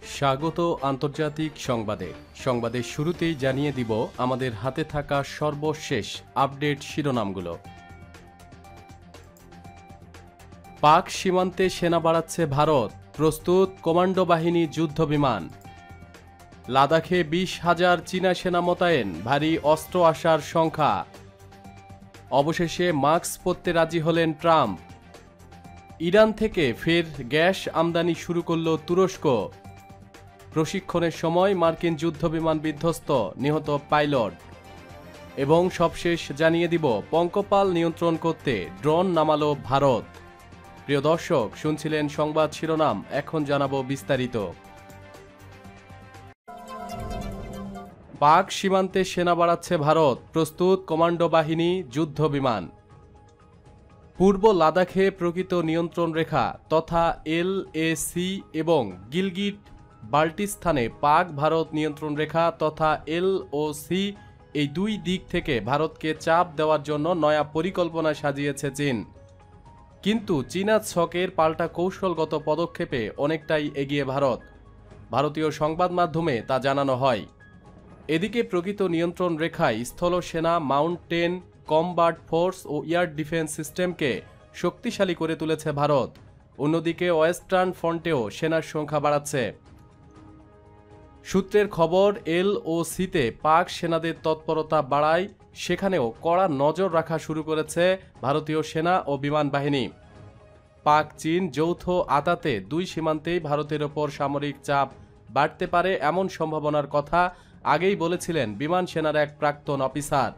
স্বাগত আন্তর্জাতিক সংবাদের শুরুতেই জানিয়ে দিব আমাদের হাতে থাকা সর্বশেষ আপডেট শিরোনামগুলো। পাক সীমান্তে সেনা বাড়াচ্ছে ভারত, প্রস্তুত কমান্ডো বাহিনী যুদ্ধ বিমান। লাদাখে 20,000 চীনা সেনা মোতায়েন, ভারী অস্ত্র আসার সংখ্যা। অবশেষে মাস্ক পরতে রাজি হলেন ট্রাম্প। ইরান থেকে ফের গ্যাস আমদানি শুরু করল তুরস্ক। প্রশিক্ষণের সময় মার্কিন যুদ্ধবিমান বিধ্বস্ত, নিহত পাইলট। এবং সবশেষ জানিয়ে দিব পঙ্কপাল নিয়ন্ত্রণ করতে ড্রোন নামালো ভারত। প্রিয় দর্শক, শুনছিলেন সংবাদ শিরোনাম, এখন জানাবো বিস্তারিত। পাক সীমান্তে সেনা বাড়াচ্ছে ভারত, প্রস্তুত কমান্ডো বাহিনী যুদ্ধ বিমান। পূর্ব লাদাখে প্রকৃত নিয়ন্ত্রণ রেখা তথা LAC এবং গিলগিট বাল্টিস্তানে পাক ভারত নিয়ন্ত্রণ রেখা তথা LOC এই দুই দিক থেকে ভারতকে চাপ দেওয়ার জন্য নয়া পরিকল্পনা সাজিয়েছে চীন। কিন্তু চীনা ছকের পাল্টা কৌশলগত পদক্ষেপে অনেকটাই এগিয়ে ভারত। ভারতীয় সংবাদ মাধ্যমে তা জানানো হয়। এদিকে প্রকৃত নিয়ন্ত্রণ রেখায় স্থল সেনা, মাউন্টেন কমব্যাট ফোর্স ও এয়ার ডিফেন্স সিস্টেমকে শক্তিশালী করে তুলেছে ভারত। অন্যদিকে ওয়েস্টার্ন ফ্রন্টেও সেনার সংখ্যা বাড়াচ্ছে। সূত্রের খবর, LOCতে পাক সেনাদের তৎপরতা বাড়ায় সেখানেও কড়া নজর রাখা শুরু করেছে ভারতীয় সেনা ও বিমান বাহিনী। পাক চীন যৌথ আতাতে দুই সীমান্তেই ভারতের ওপর সামরিক চাপ বাড়তে পারে এমন সম্ভাবনার কথা আগেই বলেছিলেন বিমান সেনার এক প্রাক্তন অফিসার।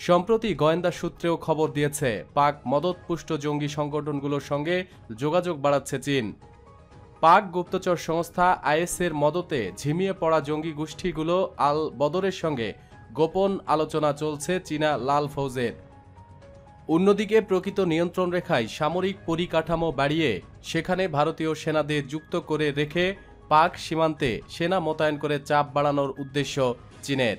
সম্প্রতি গোয়েন্দা সূত্রেও খবর দিয়েছে পাক মদতপুষ্ট জঙ্গি সংগঠনগুলোর সঙ্গে যোগাযোগ বাড়াচ্ছে চীন। পাক গুপ্তচর সংস্থা IS-এর মদতে ঝিমিয়ে পড়া জঙ্গি গোষ্ঠীগুলো আল বদরের সঙ্গে গোপন আলোচনা চলছে চীনা লাল ফৌজের। অন্যদিকে প্রকৃত নিয়ন্ত্রণ রেখায় সামরিক পরিকাঠামো বাড়িয়ে সেখানে ভারতীয় সেনাদের যুক্ত করে রেখে পাক সীমান্তে সেনা মোতায়েন করে চাপ বাড়ানোর উদ্দেশ্য চীনের।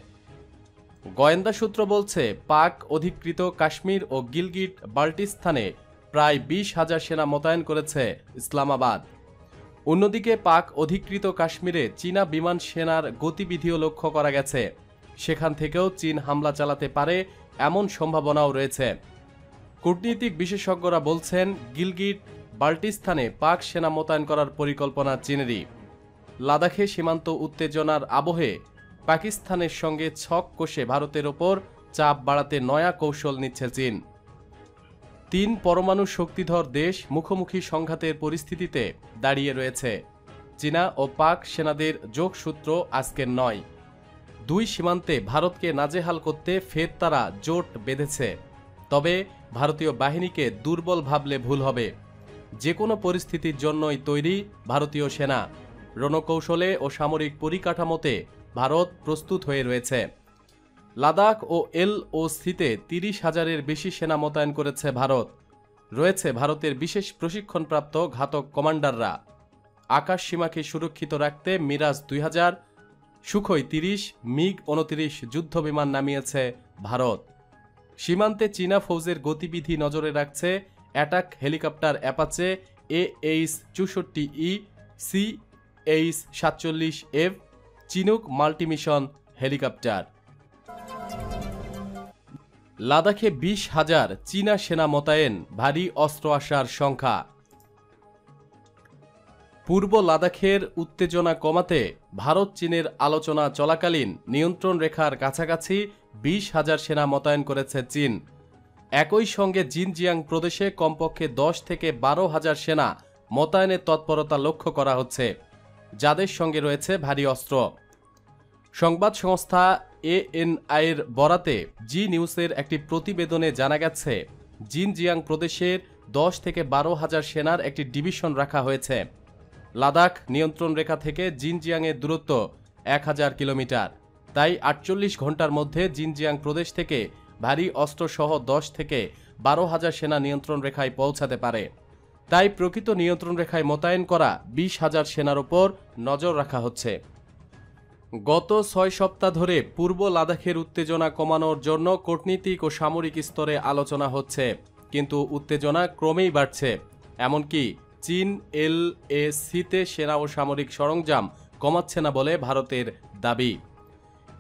গোয়েন্দা সূত্র বলছে পাক অধিকৃত কাশ্মীর ও গিলগিট বাল্টিস্তানে প্রায় 20,000 সেনা মোতায়েন করেছে ইসলামাবাদ। অন্যদিকে পাক অধিকৃত কাশ্মীরে চীনা বিমান সেনার গতিবিধিও লক্ষ্য করা গেছে। সেখান থেকেও চীন হামলা চালাতে পারে এমন সম্ভাবনাও রয়েছে। কূটনীতিক বিশেষজ্ঞরা বলছেন গিলগিট বাল্টিস্তানে পাক সেনা মোতায়েন করার পরিকল্পনা চীনেরই। লাদাখে সীমান্ত উত্তেজনার আবহে পাকিস্তানের সঙ্গে ছক কষে ভারতের ওপর চাপ বাড়াতে নয়া কৌশল নিচ্ছে চীন। তিন পরমাণু শক্তিধর দেশ মুখোমুখি সংঘাতের পরিস্থিতিতে দাঁড়িয়ে রয়েছে। চীনা ও পাক সেনাদের যোগসূত্র আজকের নয়। দুই সীমান্তে ভারতকে নাজেহাল করতে ফের তারা জোট বেঁধেছে। তবে ভারতীয় বাহিনীকে দুর্বল ভাবলে ভুল হবে। যে কোনো পরিস্থিতির জন্যই তৈরি ভারতীয় সেনা। রণকৌশলে ও সামরিক পরিকাঠামোতে ভারত প্রস্তুত হয়ে রয়েছে। লাদাখ ও LOCতে 30,000-এর বেশি সেনা মোতায়েন করেছে ভারত। রয়েছে ভারতের বিশেষ প্রশিক্ষণপ্রাপ্ত ঘাতক কমান্ডাররা। আকাশ সীমাকে সুরক্ষিত রাখতে মিরাজ 2000, সুখোই 30, MiG-29 যুদ্ধবিমান নামিয়েছে ভারত। সীমান্তে চীনা ফৌজের গতিবিধি নজরে রাখছে attack helicopter Apache AH-64E, CH-47F Chinook multimission helicopter. লাদাখে 20,000 চীনা সেনা মোতায়েন, ভারী অস্ত্র আসার সংখ্যা। পূর্ব লাদাখের উত্তেজনা কমাতে ভারত চীনের আলোচনা চলাকালীন নিয়ন্ত্রণ রেখার কাছাকাছি 20,000 সেনা মোতায়েন করেছে চীন। একই সঙ্গে জিনজিয়াং প্রদেশে কমপক্ষে 10 থেকে 12,000 সেনা মোতায়েনের তৎপরতা লক্ষ্য করা হচ্ছে, যাদের সঙ্গে রয়েছে ভারী অস্ত্র। সংবাদ সংস্থা ANI-এর বরাতে জি নিউজের একটি প্রতিবেদনে জানা গেছে জিনজিয়াং প্রদেশের 10 থেকে 12,000 সেনার একটি ডিভিশন রাখা হয়েছে। লাদাখ নিয়ন্ত্রণ রেখা থেকে জিনজিয়াংয়ের দূরত্ব 1000 কিলোমিটার। তাই 48 ঘন্টার মধ্যে জিনজিয়াং প্রদেশ থেকে ভারী অস্ত্রসহ 10 থেকে 12,000 সেনা নিয়ন্ত্রণ রেখায় পৌঁছাতে পারে। তাই প্রকৃত নিয়ন্ত্রণ রেখায় মোতায়েন করা 20,000 সেনার ওপর নজর রাখা হচ্ছে। গত 6 সপ্তাহ ধরে পূর্ব লাদাখের উত্তেজনা কমানোর জন্য কূটনীতিক ও সামরিক স্তরে আলোচনা হচ্ছে, কিন্তু উত্তেজনা ক্রমেই বাড়ছে। এমনকি চীন LACতে সেনা ও সামরিক সরঞ্জাম কমাচ্ছে না বলে ভারতের দাবি।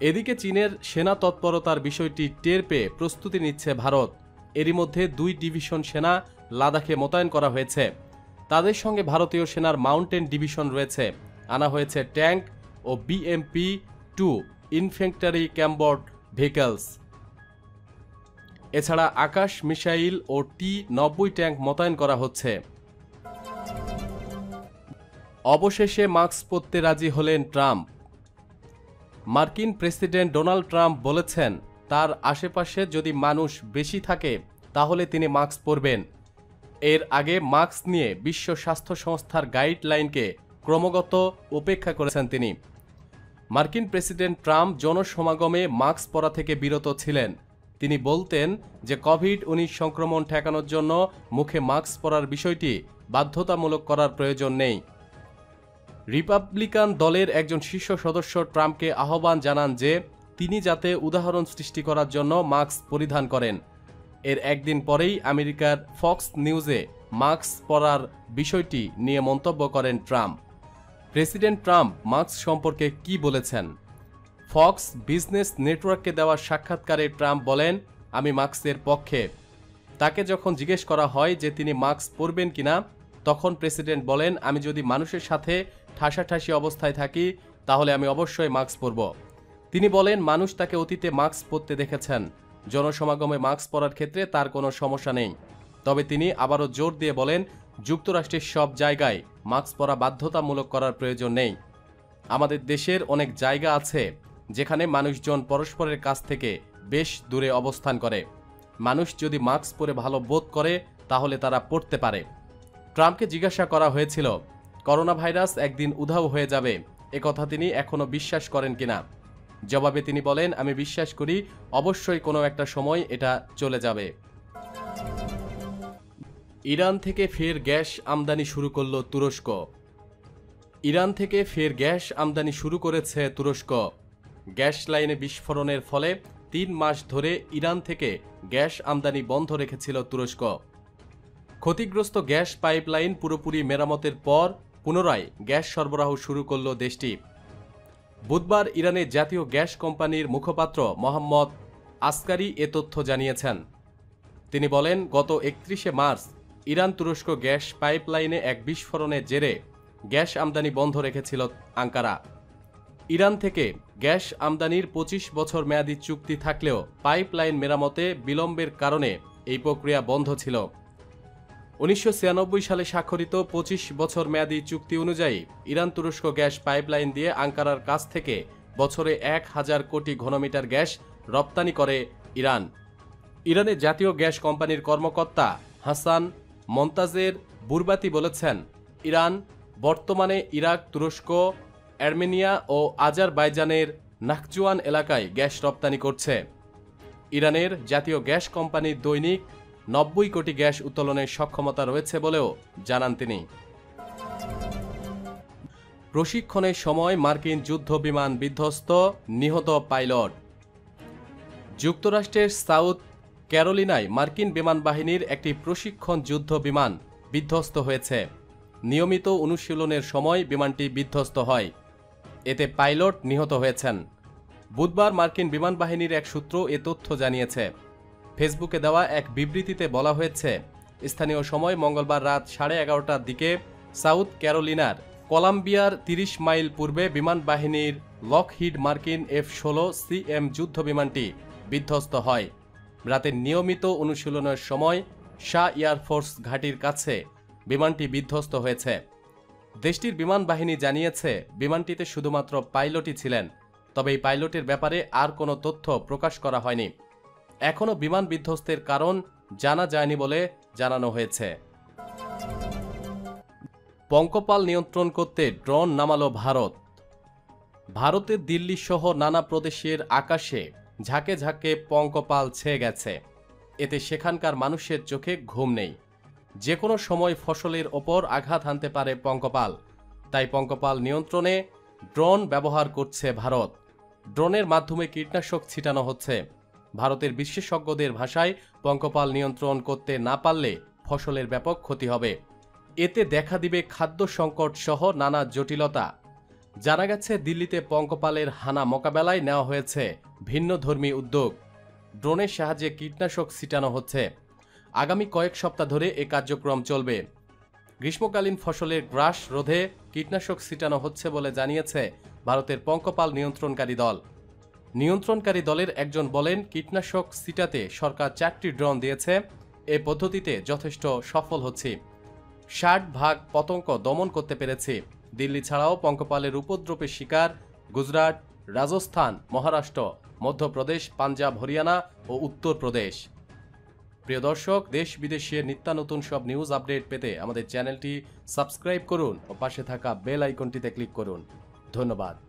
এদিকে চীনের সেনা তৎপরতার বিষয়টি টের পেয়ে প্রস্তুতি নিচ্ছে ভারত। এরই মধ্যে 2 ডিভিশন সেনা লাদাখে মোতায়েন করা হয়েছে। তাদের সঙ্গে ভারতীয় সেনার মাউন্টেন ডিভিশন রয়েছে। আনা হয়েছে ট্যাঙ্ক ও BMP-2 ইনফ্যান্ট্রি ক্যাম্বর্ড ভেহিকলস। এছাড়া আকাশ মিসাইল ও T-90 ট্যাঙ্ক মোতায়েন করা হচ্ছে। অবশেষে মাস্ক পরতে রাজি হলেন ট্রাম্প। মার্কিন প্রেসিডেন্ট ডোনাল্ড ট্রাম্প বলেছেন, তার আশেপাশে যদি মানুষ বেশি থাকে তাহলে তিনি মাস্ক পরবেন। এর আগে মাস্ক নিয়ে বিশ্ব স্বাস্থ্য সংস্থার গাইডলাইনকে ক্রমাগত উপেক্ষা করেছেন তিনি। মার্কিন প্রেসিডেন্ট ট্রাম্প জনসমাগমে মাস্ক পরা থেকে বিরত ছিলেন। তিনি বলতেন যে কোভিড-19 সংক্রমণ ঠেকানোর জন্য মুখে মাস্ক পরার বিষয়টি বাধ্যতামূলক করার প্রয়োজন নেই। রিপাবলিকান দলের একজন শীর্ষ সদস্য ট্রাম্পকে আহ্বান জানান যে তিনি যাতে উদাহরণ সৃষ্টি করার জন্য মাস্ক পরিধান করেন। এর একদিন পরেই আমেরিকার ফক্স নিউজে মাস্ক পরার বিষয়টি নিয়ে মন্তব্য করেন ট্রাম্প। প্রেসিডেন্ট ট্রাম্প মাস্ক সম্পর্কে কি বলেছেন? ফক্স বিজনেস নেটওয়ার্ককে দেওয়া সাক্ষাৎকারে ট্রাম্প বলেন, আমি মাস্কের পক্ষে। তাকে যখন জিজ্ঞেস করা হয় যে তিনি মাস্ক পরবেন কিনা, তখন প্রেসিডেন্ট বলেন, আমি যদি মানুষের সাথে ঠাসাঠাসি অবস্থায় থাকি তাহলে আমি অবশ্যই মাস্ক পরব। তিনি বলেন, মানুষ তাকে অতীতে মাস্ক পরতে দেখেছেন। জনসমাগমে মাস্ক পরার ক্ষেত্রে তার কোনো সমস্যা নেই। তবে তিনি আবারও জোর দিয়ে বলেন, যুক্তরাষ্ট্রের সব জায়গায় মাস্ক পরা বাধ্যতামূলক করার প্রয়োজন নেই। আমাদের দেশের অনেক জায়গা আছে যেখানে মানুষজন পরস্পরের কাছ থেকে বেশ দূরে অবস্থান করে। মানুষ যদি মাস্ক পরে ভালো বোধ করে তাহলে তারা পরতে পারে। ট্রাম্পকে জিজ্ঞাসা করা হয়েছিল, করোনা ভাইরাস একদিন উধাও হয়ে যাবে, একথা তিনি এখনো বিশ্বাস করেন কিনা। জবাবে তিনি বলেন, আমি বিশ্বাস করি অবশ্যই কোনো একটা সময় এটা চলে যাবে। ইরান থেকে ফের গ্যাস আমদানি শুরু করল তুরস্ক। ইরান থেকে ফের গ্যাস আমদানি শুরু করেছে তুরস্ক। গ্যাস লাইনে বিস্ফোরণের ফলে 3 মাস ধরে ইরান থেকে গ্যাস আমদানি বন্ধ রেখেছিল তুরস্ক। ক্ষতিগ্রস্ত গ্যাস পাইপলাইন পুরোপুরি মেরামতের পর পুনরায় গ্যাস সরবরাহ শুরু করল দেশটি। বুধবার ইরানের জাতীয় গ্যাস কোম্পানির মুখপাত্র মোহাম্মদ আসকারি এ তথ্য জানিয়েছেন। তিনি বলেন, গত 31শে মার্চ ইরান তুরস্ক গ্যাস পাইপলাইনে এক বিস্ফোরণের জেরে গ্যাস আমদানি বন্ধ রেখেছিল আঙ্কারা। ইরান থেকে গ্যাস আমদানির 25 বছর মেয়াদী চুক্তি থাকলেও পাইপলাইন মেরামতে বিলম্বের কারণে এই প্রক্রিয়া বন্ধ ছিল। 1996 সালে স্বাক্ষরিত 25 বছর মেয়াদী চুক্তি অনুযায়ী ইরান তুরস্ক গ্যাস পাইপলাইন দিয়ে আঙ্কারার কাছ থেকে বছরে 1000 কোটি ঘনমিটার গ্যাস রপ্তানি করে ইরান। ইরানের জাতীয় গ্যাস কোম্পানির কর্মকর্তা হাসান মন্তাজের বুরবাতি বলেছেন, ইরান বর্তমানে ইরাক, তুরস্ক, আর্মেনিয়া ও আজারবাইজানের নাখজুয়ান এলাকায় গ্যাস রপ্তানি করছে। ইরানের জাতীয় গ্যাস কোম্পানির দৈনিক 90 কোটি গ্যাস উত্তোলনের সক্ষমতা রয়েছে বলেও জানান তিনি। প্রশিক্ষণের সময় মার্কিন যুদ্ধ বিমান বিধ্বস্ত, নিহত পাইলট। যুক্তরাষ্ট্রের সাউথ ক্যারোলিনায় মার্কিন বিমান বাহিনীর একটি প্রশিক্ষণ যুদ্ধ বিমান বিধ্বস্ত হয়েছে। নিয়মিত অনুশীলনের সময় বিমানটি বিধ্বস্ত হয়। এতে পাইলট নিহত হয়েছেন। বুধবার মার্কিন বিমান বাহিনীর এক সূত্র এ তথ্য জানিয়েছে। ফেসবুকে দেওয়া এক বিবৃতিতে বলা হয়েছে, স্থানীয় সময় মঙ্গলবার রাত 11:30টার দিকে সাউথ ক্যারোলিনার কলাম্বিয়ার 30 মাইল পূর্বে বিমান বাহিনীর লকহিড মার্কিন F-16CM যুদ্ধ বিমানটি বিধ্বস্ত হয়। রাতের নিয়মিত অনুশীলনের সময় শাহ এয়ারফোর্স ঘাঁটির কাছে বিমানটি বিধ্বস্ত হয়েছে। দেশটির বিমান বাহিনী জানিয়েছে, বিমানটিতে শুধুমাত্র পাইলটই ছিলেন। তবে এই পাইলটের ব্যাপারে আর কোনো তথ্য প্রকাশ করা হয়নি। এখনও বিমান বিধ্বস্তের কারণ জানা যায়নি বলে জানানো হয়েছে। পঙ্গপাল নিয়ন্ত্রণ করতে ড্রোন নামালো ভারত। ভারতের দিল্লি সহ নানা প্রদেশের আকাশে ঝাঁকে ঝাঁকে পঙ্গপাল ছেয়ে গেছে। এতে সেখানকার মানুষের চোখে ঘুম নেই। যে কোনো সময় ফসলের ওপর আঘাত হানতে পারে পঙ্গপাল। তাই পঙ্গপাল নিয়ন্ত্রণে ড্রোন ব্যবহার করছে ভারত। ড্রোনের মাধ্যমে কীটনাশক ছিটানো হচ্ছে। ভারতের বিশেষজ্ঞদের ভাষায়, পঙ্গপাল নিয়ন্ত্রণ করতে না পারলে ফসলের ব্যাপক ক্ষতি হবে। এতে দেখা দিবে খাদ্য সংকট সহ নানা জটিলতা। জানা গেছে দিল্লিতে পঙ্গপালের হানা মোকাবেলায় নেওয়া হয়েছে ভিন্নধর্মী উদ্যোগ। ড্রোনের সাহায্যে কীটনাশক ছিটানো হচ্ছে। আগামী কয়েক সপ্তাহ ধরে এ কার্যক্রম চলবে। গ্রীষ্মকালীন ফসলের গ্রাস রোধে কীটনাশক ছিটানো হচ্ছে বলে জানিয়েছে ভারতের পঙ্গপাল নিয়ন্ত্রণকারী দল। নিয়ন্ত্রণকারী দলের একজন বলেন, কীটনাশক ছিটাতে সরকার 4টি ড্রোন দিয়েছে। এ পদ্ধতিতে যথেষ্ট সফল হচ্ছে। 60% পতঙ্গ দমন করতে পেরেছে। দিল্লি ছাড়াও পঙ্গপালের উপদ্রবের শিকার গুজরাট, রাজস্থান, মহারাষ্ট্র, মধ্যপ্রদেশ, পাঞ্জাব, হরিয়ানা ও উত্তরপ্রদেশ। প্রিয় দর্শক, দেশ বিদেশের নিত্যানতুন সব নিউজ আপডেট পেতে আমাদের চ্যানেলটি সাবস্ক্রাইব করুন ও পাশে থাকা বেল আইকনটিতে ক্লিক করুন। ধন্যবাদ।